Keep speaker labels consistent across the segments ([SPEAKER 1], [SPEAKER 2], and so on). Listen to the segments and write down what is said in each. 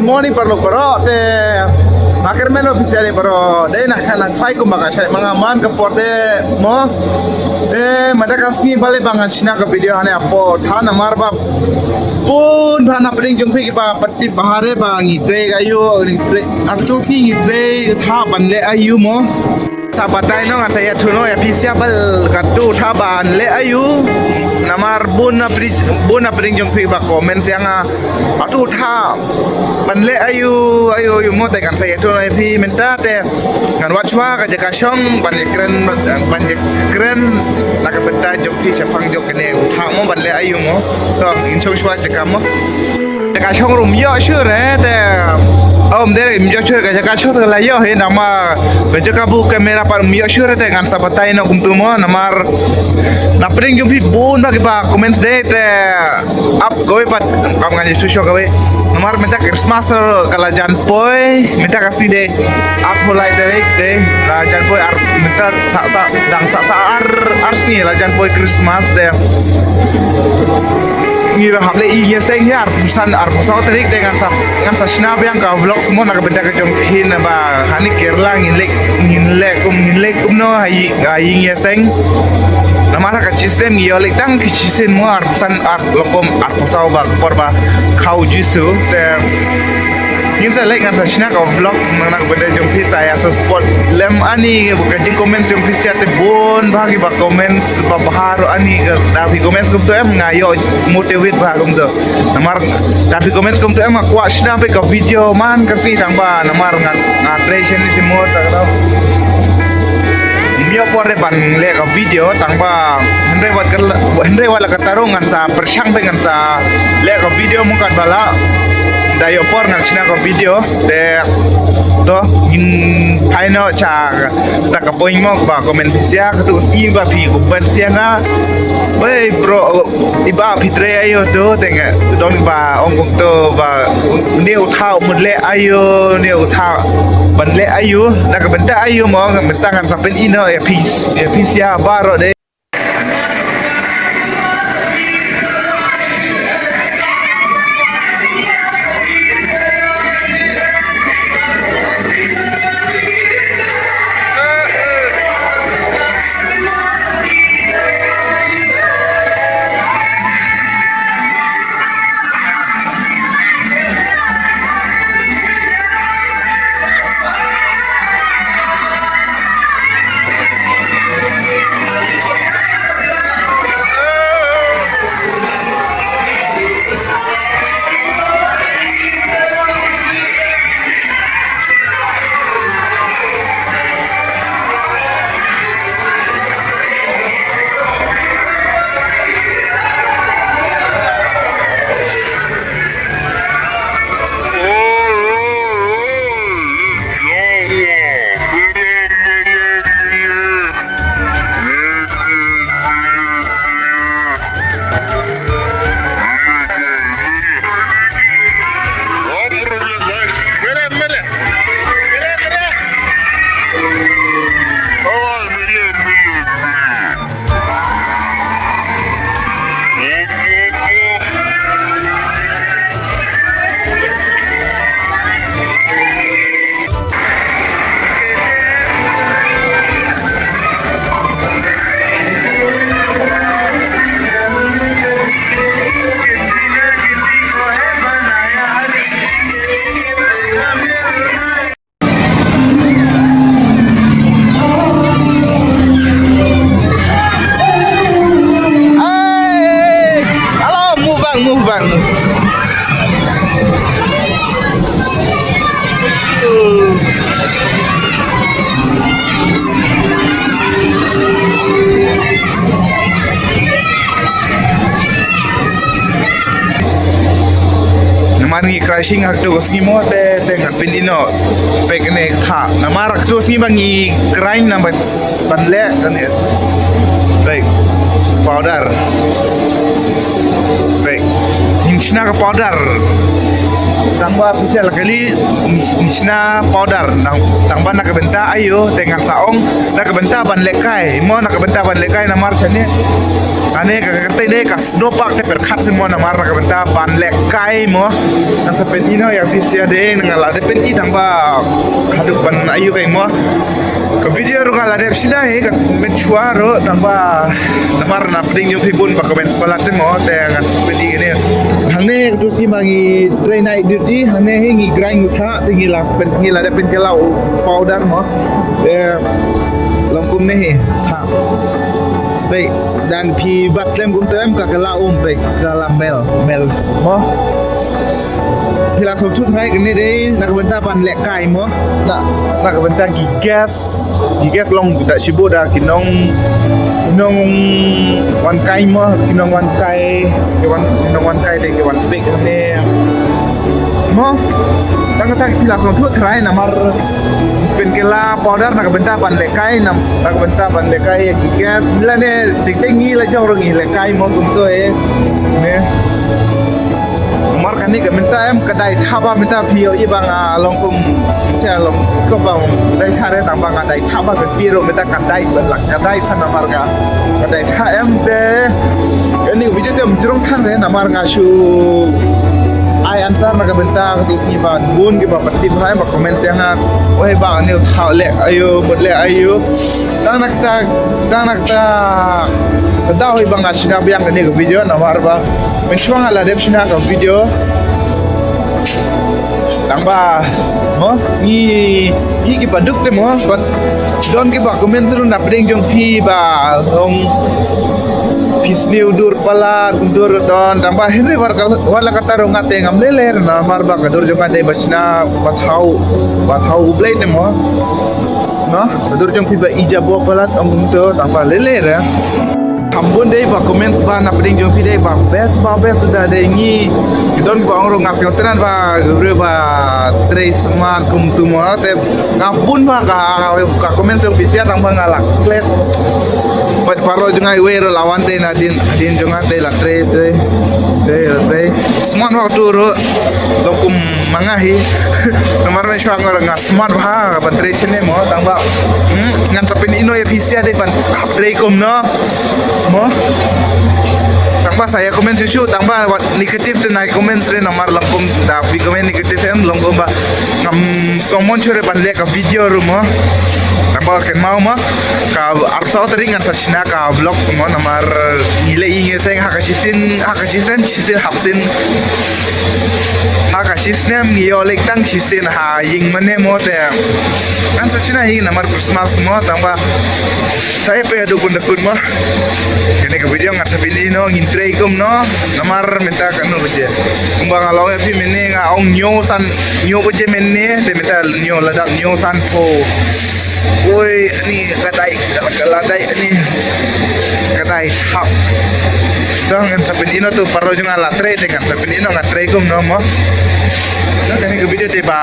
[SPEAKER 1] morning perlu pero te akhir melo official pero dai nak khanak pai ko maka sai mga man ka porte mo madakasngi bale bangan sina ka video hane apo thana marba pun bhana pring jung phi ba patti bahare ba ngi tre ayu tre artu fi ngi tre tha banle ayu mo sabatai no nga saya thuno ya pisia bal katu tha ban le ayu namar buna pring jung phi ba comment yang atu tha banle ayu mo te kan saya thuno ya phi menta te ngan wachwa ka jaka shong ban kren la ka benta jung phi chapang jok kene tha mo banle ayu mo to in chong shwa jaka mo jaka shong rum yo sure te om dere mjo sure ka jaka shot la yo he nama ka jaka bu kamera par mjo sure te kan sabatai no kum tumo namar na pring jung phi bun ba ba comments de te up goe pat kam ngan su show goe namar meta Christmas kala jan poi meta kasih de up mulai derek de la jan poi ar meta sa dang sa ar sni la jan poi Christmas de ngira hable iya seng ya arpusan terik dengan sa snap yang ka vlog semua nak benda ka jong hin ba hani kerla nginlek kum no hai iya seng namara ka chisrem ngiolek tang kichisen mo arpusan lokom arpusau ba porba khau jisu te những giờ lấy ngắn thật xin các vlog mà nak benda jom phi saya spot lem ani bukan jing comment jom phi siate bon bagi ba comment ba baharo ani tapi comment kum tu em ngayo motivate ba kum tu namar tapi comment kum tu em aku asna pe ka video man kasih tangba namar ngatration ni timur tak tahu mio pore ban le ka video tangba hendai wala katarungan sa persyang dengan sa le ka video mukat bala dayo por ngan sina ko video de to in paino cha ta ka poing mo ba comment sia tu ski ba pi ko ban sia nga wey bro iba pitre ayo to tenga don ba ong kong to ba neu thao mun le ayo neu thao ban le ayo na ka benda ayo mo ngan tangan sampai ino ya pi sia baro de Mangi crashing aktu koski mo te ngat pinino pekne kha namar aktu koski bangi grind na banle kan baik powder baik Nishna ka powder tangba official kali Nishna powder tangba nakabenta ayo dengan saong nakabenta ban lekai mo nakabenta ban lekai namar chane ane kakakte de ka snowpark te perkhat sin mo namar nakabenta ban lekai mo nang sa penino ya official de ngala de peni tangba haduk ban ayo kai mo ke video ro ngala de sila ka menchua ro tangba namar na pring yung pibun pa comment balat mo te ngan sa peni ni hangne tu si mangi train night duty hangne hingi grind utha tingila pen ngila de pen kelau powder mo longkum ni ha baik dan pi bat slem kum tem ka kelau baik dalam mel mo hilang satu hai ini deh nak bentar pan lek kai mo nak bentar gigas long tak sibu dah kinong wan kai mo kinong wan kai deh wan big ni mo tang hilang satu hai namar penkela powder nak bentar pan lek kai nak bentar pan lek kai gigas bila ni tinggi lah jauh orang lek kai mo kumto ni mar kan ni minta em kedai thaba minta pio ibang longkum sia long ko bang dai thare tang bang dai thaba ke piro minta kedai belak kedai pan namar ga kedai tha em de ini video tem jurong than re namar nga shu ai answer na minta ke sini ban bun ke ba pati bhai ba comment yang oi ba ni thau le ayo bodle ayo tang nakta kedau ibang asina biang ke ni video namar ba mencuang ala depsina ka video tangba mo ni ki paduk te mo but don ki ba comment selu na pring jong phi ba ong pisniu dur pala dur don tangba hele war wala kata ro ngate ngam leler na mar ba ka dur jong ate basna bathau ublai te mo no dur jong phi ba ijabo pala ong to tangba leler Ambon deh ba comments ba na pring jong pide ba best sudah deh ngi don ba orang ngas ngotenan ba gure ba trace man kum tu mo te ngapun ba ka comments yang official tang ba ngalak plet pat paro jungai we ro lawan te na din jungai te la tre smart ba tu ro dokum mangahi nomor me shang orang smart ba ba trace ne mo tang ba ngan sapin ino official deh ban tre kum no mo tangba saya komen susu tangba negatif tu naik komen sere nomor longkom dah pi komen negatif em longkom ba ngam somon chure ban le ka video rumo tangba ken mau ma ka arsa teringan sa china ka vlog semua nomor nilai inge seng hakashisin hapsin hakashisnem niolek tang shisin ha ying mane mo te kan sa china hing nomor Christmas semua tangba saya pe dukun mo kene ke video ngat sapini no ngintrai kum no namar minta kanu beje umbang alaw pi mene nga ong nyo beje mene te minta nyo ladak nyo san po oi ni kadai ni kadai hap dong ngat sapini no tu paro junga latre te kan sapini no ngatrai kum no mo kene ke video te ba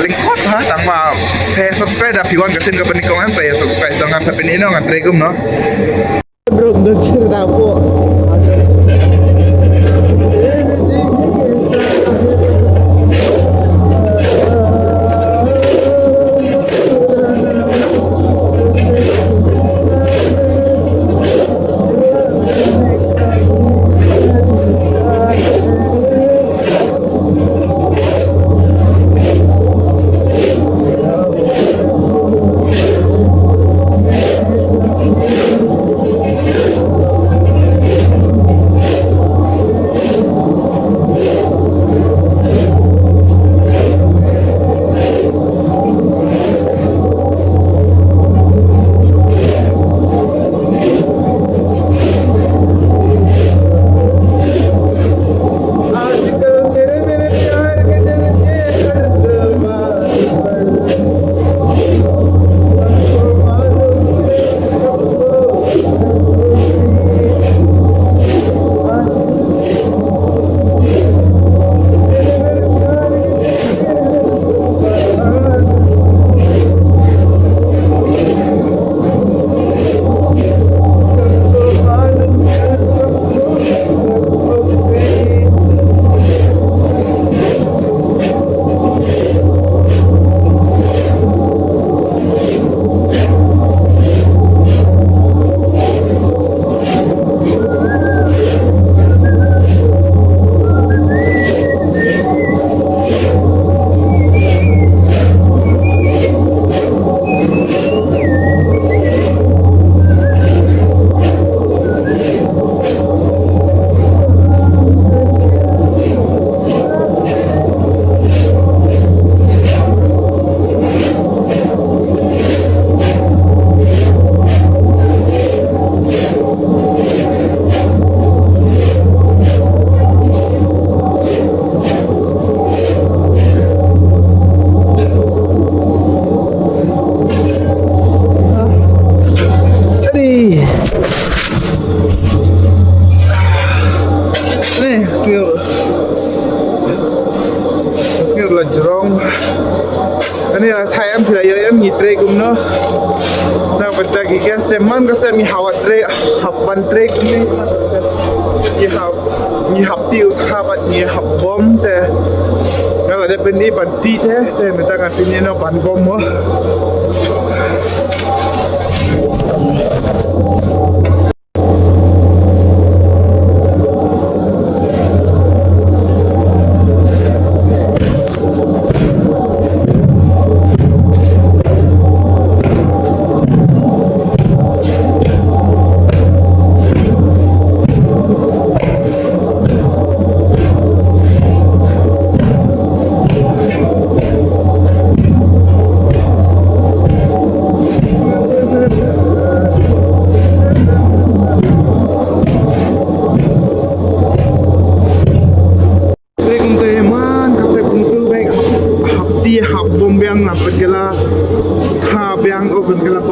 [SPEAKER 1] link kot ha tang ba saya subscribe dah piwan kesin ke penikong saya subscribe dong ngat sapini no ngatrai kum no bro cerita po man kasi mi hawat tre hapan tre ni ni hap tiu hapat ni hap bom te kalau ada benda banti te minta ngasih ni no ban bom mo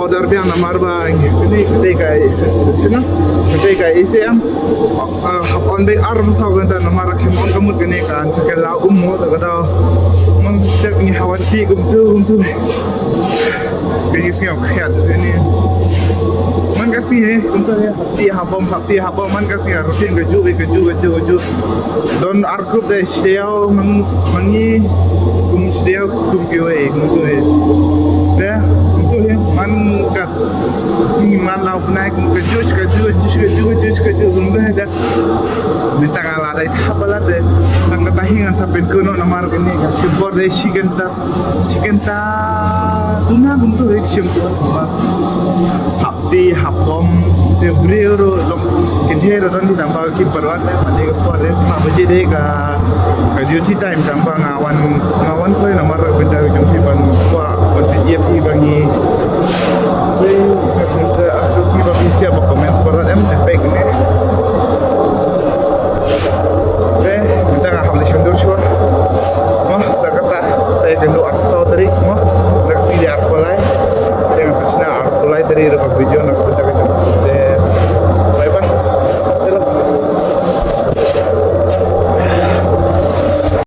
[SPEAKER 1] powder biang na marba ini ketika sino ketika ICM hapon be arm sa ganda na marak himon kamut gani kan sa kala ummo ta kada mang tek ni hawati gumtu kayis ngau khat ini man kasi untuk ya hati habom man kasi rutin keju don arkup de sheo mangi kum sheo kum kiwe untuk ya man kas ni man lau naik keju bunda dah minta kalah dari habalat deh nang ketahingan sampai kuno namar kini simpor deh chicken ta tuna buntu ek simpor hapti hapom te brero lom kinhero ron di tambah ki perwan deh mandi ke por deh ma baje deh ka duty time tambah ngawan ko namar benda jam sipan kwa bangi